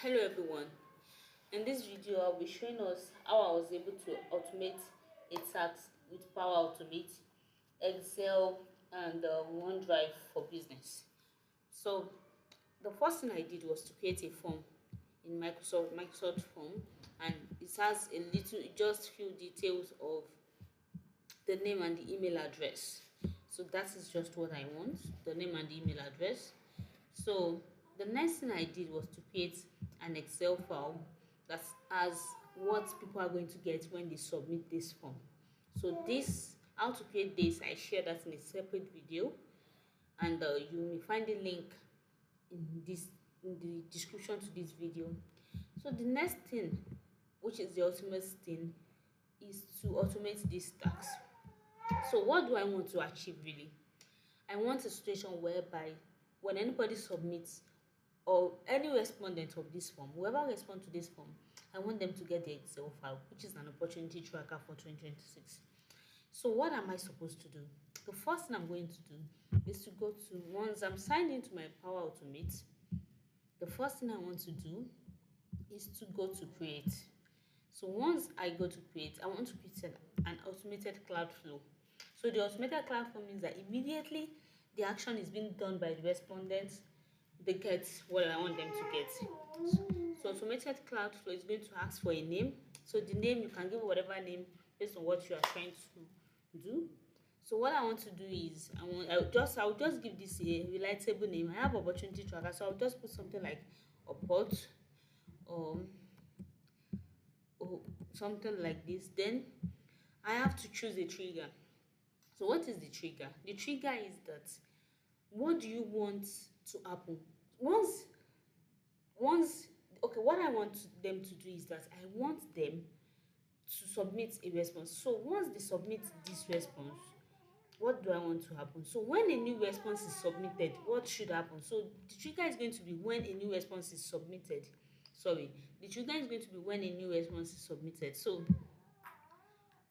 Hello everyone. In this video I'll be showing us how I was able to automate a task with Power Automate, Excel and OneDrive for business. So the first thing I did was to create a form in Microsoft form, and it has just few details of the name and the email address. So that is just what I want, the name and the email address. So the next thing I did was to create an Excel file that has what people are going to get when they submit this form. So this, how to create this, I share that in a separate video, and you may find the link in the description to this video. So the next thing, which is the ultimate thing, is to automate this task. So what do I want to achieve really? I want a situation whereby when anybody submits, or any respondent of this form, whoever responds to this form, I want them to get the Excel file, which is an opportunity tracker for 2026. So what am I supposed to do? The first thing I'm going to do is to go to, once I'm signed into my Power Automate, the first thing I want to do is to go to create. So once I go to create, I want to create an automated cloud flow. So the automated cloud flow means that immediately the action is being done by the respondents, they get what I want them to get. So automated cloud flow is going to ask for a name. So the name, you can give whatever name based on what you are trying to do. So what I want to do is I'll just give this a relatable name. I have opportunity tracker, so I'll just put something like a pot or something like this. Then I have to choose a trigger. So what is the trigger? The trigger is that, what do you want to happen once okay, what I want them to do is that I want them to submit a response. So once they submit this response, what do I want to happen? So when a new response is submitted, what should happen? So the trigger is going to be when a new response is submitted. The trigger is going to be when a new response is submitted. So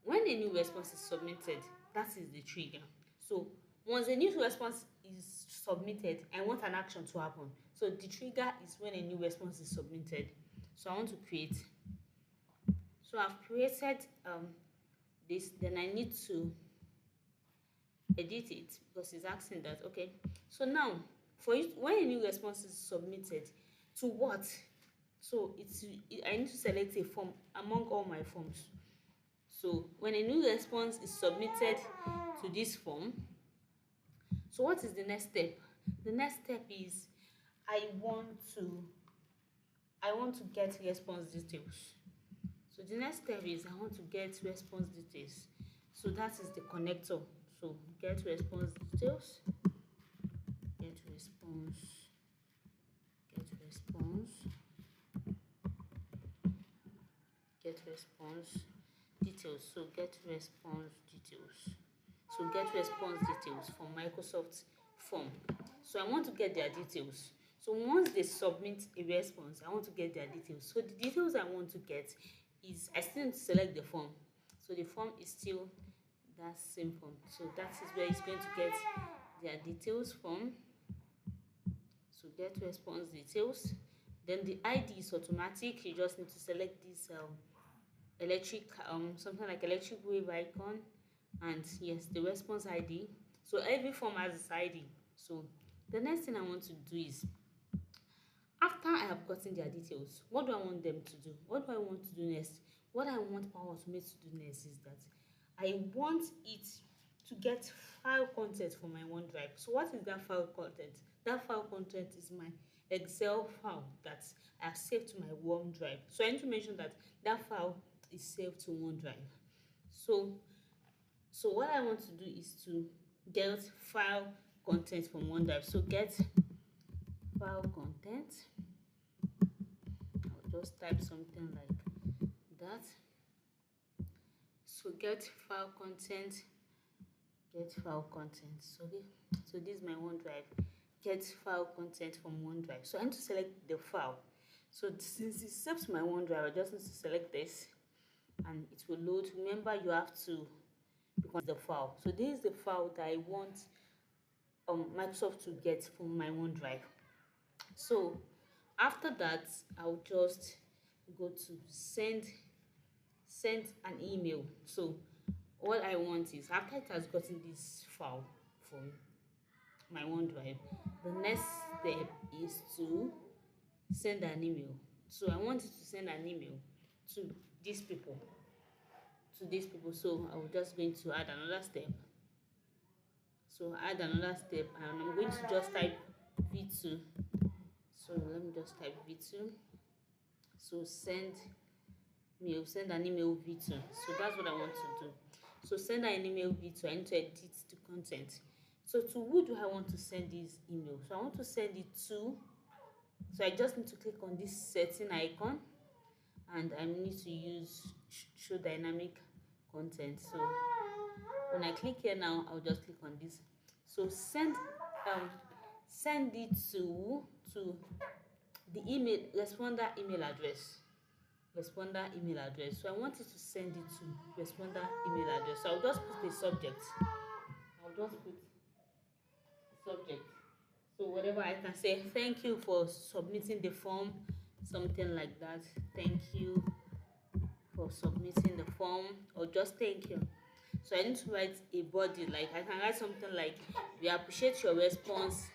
when a new response is submitted, that is the trigger. So once a new response is submitted, I want an action to happen. So the trigger is when a new response is submitted. So I want to create. So I've created this, then I need to edit it because it's asking that. Okay, so now for it, when a new response is submitted, to what? So I need to select a form among all my forms. So when a new response is submitted to this form, so what is the next step? The next step is I want to get response details. So the next step is I want to get response details. So that is the connector. So get response details, get response details. So get response details. So get response details from Microsoft form. So I want to get their details. So once they submit a response, I want to get their details. So the details I want to get is, I still need to select the form. So the form is still that same form. So that is where it's going to get their details from. So get response details. Then the ID is automatic. You just need to select this something like electric wave icon, and yes, the response ID. So every form has its ID. So the next thing I want to do is, after I have gotten their details, what do I want them to do? What do I want to do next? What I want Power Automate to do next is that I want it to get file content from my OneDrive. So what is that file content? That file content is my Excel file that I have saved to my OneDrive. So I need to mention that that file is saved to OneDrive. So what I want to do is to get file content from OneDrive. So get file content. I'll just type something like that. So get file content. So this is my OneDrive. Get file content from OneDrive. So I need to select the file. So since it's saved to my OneDrive, I just need to select this and it will load. Remember, you have to become the file. So this is the file that I want Microsoft to get from my OneDrive. So After that, I'll just go to send an email. So what I want is, after it has gotten this file from my OneDrive, the next step is to send an email. So I want it to send an email to these people, So I'm just going to add another step. So add another step, and I'm going to just type v2. So let me just type v2. So send an email v2. So that's what I want to do. So send an email v2. I need to edit the content. So to who do I want to send this email? So I want to send it to, so I just need to click on this setting icon, and I need to use show dynamic content. So when I click here now, I'll just click on this. So send it to the email responder email address. So I want it to send it to responder email address. So I'll just put a subject. So whatever I can say, thank you for submitting the form, something like that. Thank you for submitting the form, or just thank you. So I need to write a body, like I can write something like, we appreciate your response.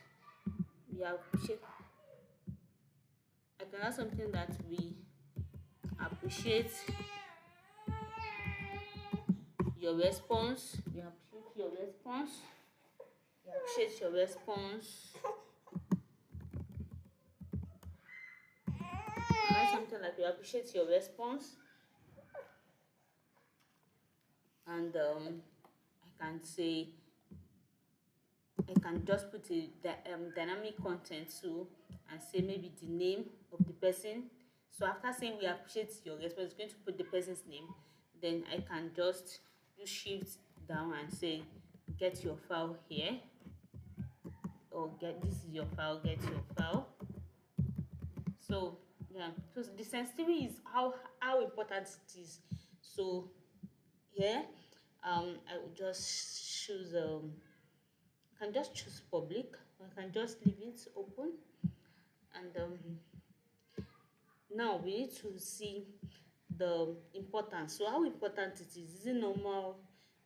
I can write something that we appreciate your response. Write something like, we appreciate your response. And I can just put a dynamic content too, and say maybe the name of the person. So after saying we appreciate your response, it's going to put the person's name. Then I can just do shift down and say get your file here, or this is your file, get your file. So yeah, so the sensitivity is how important it is. So here I will just choose I can just choose public, or I can just leave it open. And now we need to see the importance. So how important it is it normal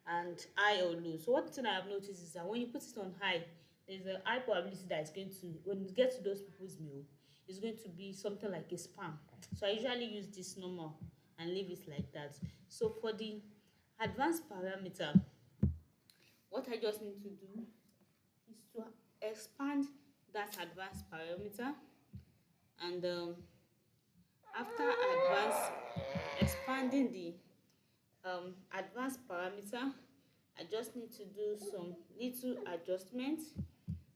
and high or low? So one thing I have noticed is that when you put it on high, there's a high probability that it's going to, when you get to those people's mail, it's going to be something like a spam. So I usually use this normal and leave it like that. So for the advanced parameter, what I just need to do is to expand that advanced parameter, and after expanding the advanced parameter, I just need to do some little adjustments.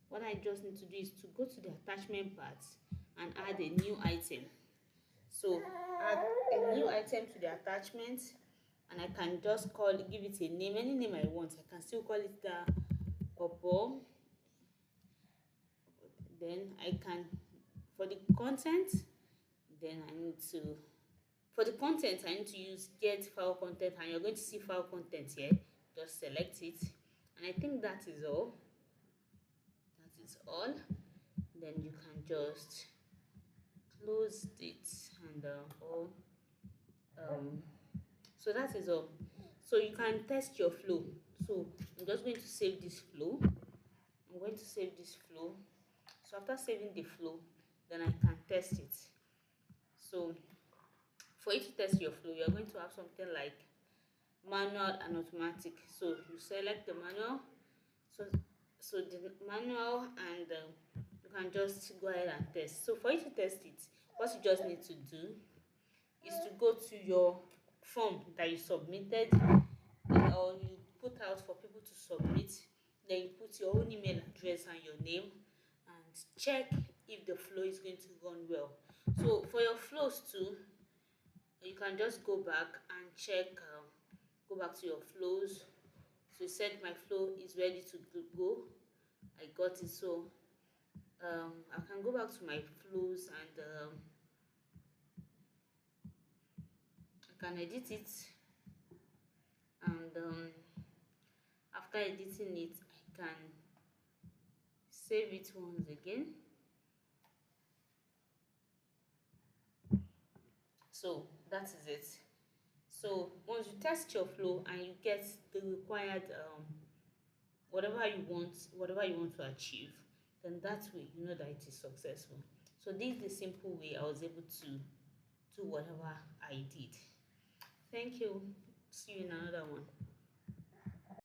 What I just need to do is to go to the attachment part and add a new item. So add a new item to the attachment, and I can just give it a name, any name I want. I can still call it the purple. Then I can, for the content, I need to use get file content, and you're going to see file content here. Just select it, and I think that is all. Then you can just close it, and so that is all. So you can test your flow. So I'm just going to save this flow. So after saving the flow, then I can test it. So for you to test your flow, you're going to have something like manual and automatic. So you select the manual, so the manual, and you can just go ahead and test. So for you to test it, what you just need to do is to go to your form that you submitted, or you put out for people to submit. Then you put your own email address and your name, and check if the flow is going to run well. So for your flows too, you can just go back and check, go back to your flows. So you said my flow is ready to go. I got it. So I can go back to my flows, and I can edit it, and after editing it, I can save it once again. So that is it. So once you test your flow and you get the required whatever you want to achieve, then that way you know that it is successful. So this is the simple way I was able to do whatever I did. Thank you. See you in another one.